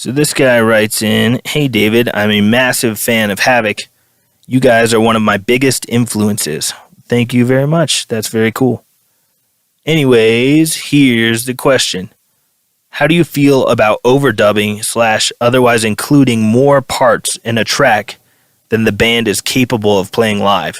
So this guy writes in, "Hey David, I'm a massive fan of Havoc. You guys are one of my biggest influences." Thank you very much. That's very cool. Anyways, here's the question. How do you feel about overdubbing / otherwise including more parts in a track than the band is capable of playing live?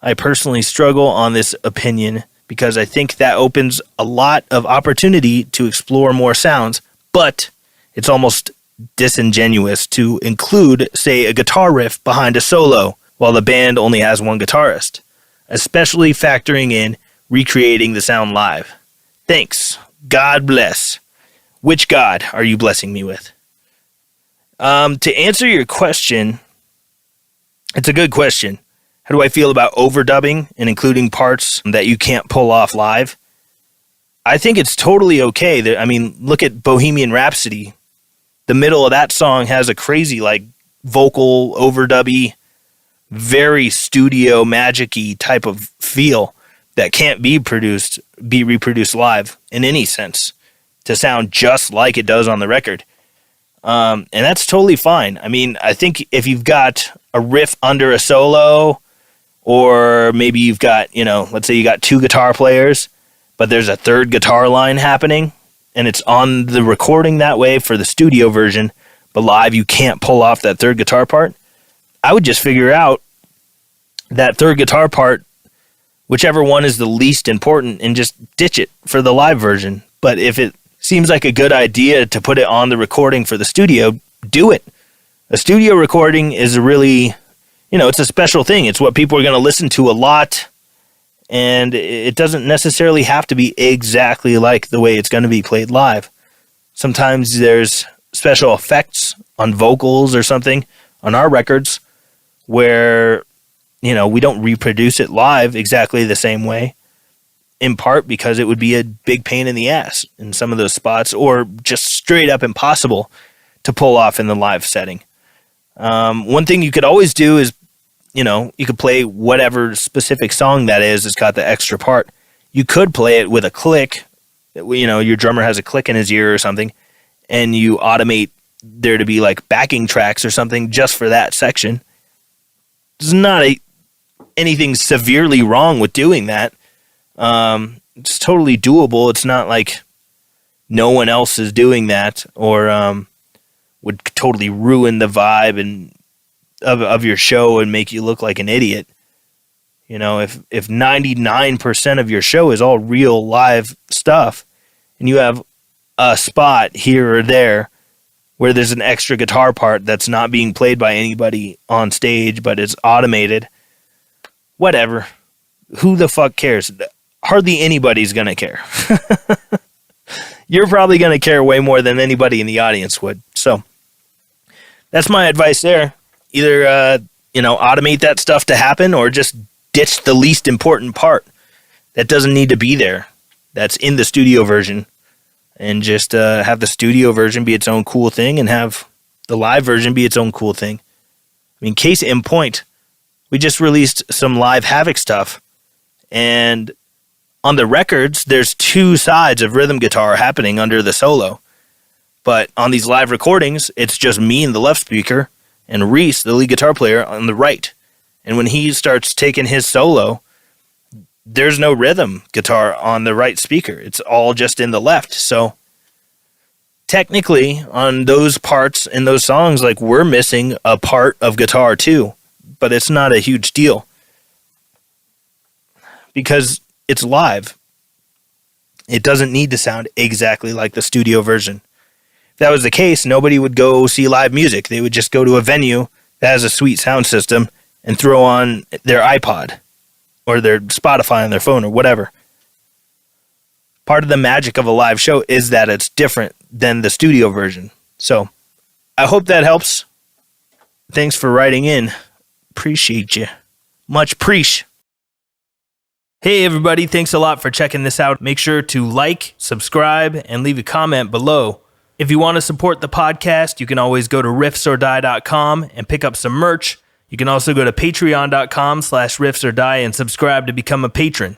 I personally struggle on this opinion because I think that opens a lot of opportunity to explore more sounds, but it's almost disingenuous to include, say, a guitar riff behind a solo while the band only has one guitarist, especially factoring in recreating the sound live. Thanks. God bless. Which God are you blessing me with? To answer your question, it's a good question. How do I feel about overdubbing and including parts that you can't pull off live? I think it's totally okay. I mean, look at Bohemian Rhapsody. The middle of that song has a crazy, vocal overdubby, very studio magic-y type of feel that can't be reproduced live in any sense to sound just like it does on the record. And that's totally fine. I mean, I think if you've got a riff under a solo, or maybe you've got, let's say you got two guitar players, but there's a third guitar line happening, and it's on the recording that way for the studio version, but live you can't pull off that third guitar part. I would just figure out that third guitar part, whichever one is the least important, and just ditch it for the live version. But if it seems like a good idea to put it on the recording for the studio, do it. A studio recording is a really, it's a special thing. It's what people are going to listen to a lot, and it doesn't necessarily have to be exactly like the way it's going to be played live. Sometimes there's special effects on vocals or something on our records where, we don't reproduce it live exactly the same way, in part because it would be a big pain in the ass in some of those spots, or just straight up impossible to pull off in the live setting. One thing you could always do is, you could play whatever specific song that is that's got the extra part. You could play it with a click. Your drummer has a click in his ear or something, and you automate there to be backing tracks or something just for that section. There's not anything severely wrong with doing that. It's totally doable. It's not like no one else is doing that, or would totally ruin the vibe and of your show and make you look like an idiot. If 99% of your show is all real live stuff, and you have a spot here or there where there's an extra guitar part that's not being played by anybody on stage, but it's automated, whatever. Who the fuck cares? Hardly anybody's going to care. You're probably going to care way more than anybody in the audience would. So that's my advice there. Either, automate that stuff to happen, or just ditch the least important part that doesn't need to be there, that's in the studio version, and just have the studio version be its own cool thing and have the live version be its own cool thing. I mean, case in point, we just released some live Havoc stuff, and on the records, there's two sides of rhythm guitar happening under the solo. But on these live recordings, it's just me in the left speaker and Reese, the lead guitar player, on the right. And when he starts taking his solo, there's no rhythm guitar on the right speaker. It's all just in the left. So technically, on those parts in those songs, we're missing a part of guitar too. But it's not a huge deal, because it's live. It doesn't need to sound exactly like the studio version. If that was the case, nobody would go see live music. They would just go to a venue that has a sweet sound system and throw on their iPod or their Spotify on their phone or whatever. Part of the magic of a live show is that it's different than the studio version. So I hope that helps. Thanks for writing in. Appreciate you. Much preach. Hey everybody, thanks a lot for checking this out. Make sure to like, subscribe, and leave a comment below. If you want to support the podcast, you can always go to riffsordie.com and pick up some merch. You can also go to patreon.com/riffsordie and subscribe to become a patron.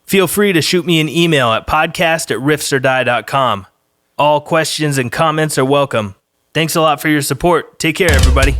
Feel free to shoot me an email at podcast@riffsordie.com. All questions and comments are welcome. Thanks a lot for your support. Take care, everybody.